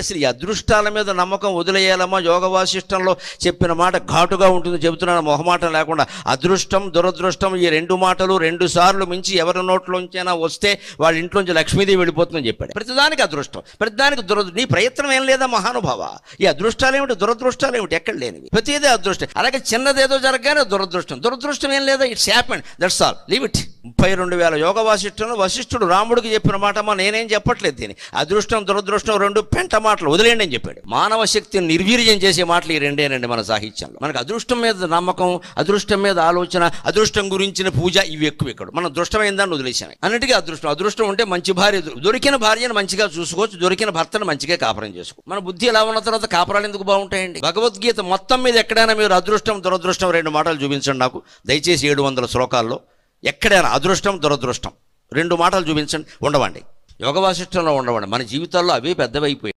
అసలు ఈ అదృష్టాల మీద నమ్మకం వదిలేయాలమ్మా. యోగ వాసిష్టంలో చెప్పిన మాట ఘాటుగా ఉంటుంది, చెబుతున్నాను మొహమాటం లేకుండా. అదృష్టం దురదృష్టం ఈ రెండు మాటలు 2 సార్లు మించి ఎవరి నోట్లోంచైనా వస్తే వాళ్ళ ఇంట్లోంచి లక్ష్మీదేవి వెళ్ళిపోతుందని చెప్పాడు. ప్రతిదానికి అదృష్టం, ప్రతిదానికి నీ ప్రయత్నం ఏం లేదా మహానుభావ. ఈ అదృష్టాలు ఏమిటి, దురదృష్టాలు ఏమిటి, ఎక్కడ లేనివి, ప్రతిదే అదృష్టం. అలాగే చిన్నదేదో జరగగానే దురదృష్టం ఏం లేదా, it's happened, that's all, leave it. 32,000 యోగ వాసిష్టంలో వశిష్ఠుడు రాముడికి చెప్పిన మాట అమ్మా, నేనేం చెప్పట్లేదు దీన్ని. అదృష్టం దురదృష్టం 2 పెంట మాటలు వదిలేండి అని చెప్పాడు. మానవ శక్తిని నిర్వీర్యం చేసే మాటలు ఈ రెండేనండి మన సాహిత్యంలో. మనకు అదృష్టం మీద నమ్మకం, అదృష్టం మీద ఆలోచన, అదృష్టం గురించిన పూజ, ఇవి ఎక్కువ. ఇక్కడ మనం దృష్టమైందాన్ని వదిలేసాం. అన్నిటికీ అదృష్టం ఉంటే మంచి భార్య, దొరికిన భార్యను మంచిగా చూసుకోవచ్చు, దొరికిన భర్తను మంచిగా కాపురం చేసుకో. మన బుద్ధి ఎలా ఉన్న తర్వాత కాపురాలు ఎందుకు బాగుంటాయండి. భగవద్గీత మొత్తం మీద ఎక్కడైనా మీరు అదృష్టం దురదృష్టం 2 మాటలు చూపించండి నాకు, దయచేసి 700 శ్లోకాల్లో ఎక్కడైనా అదృష్టం దురదృష్టం 2 మాటలు చూపించండి. ఉండవండి, యోగ వాసిష్టంలో ఉండవండి. మన జీవితాల్లో అవే పెద్దవైపోయాయి.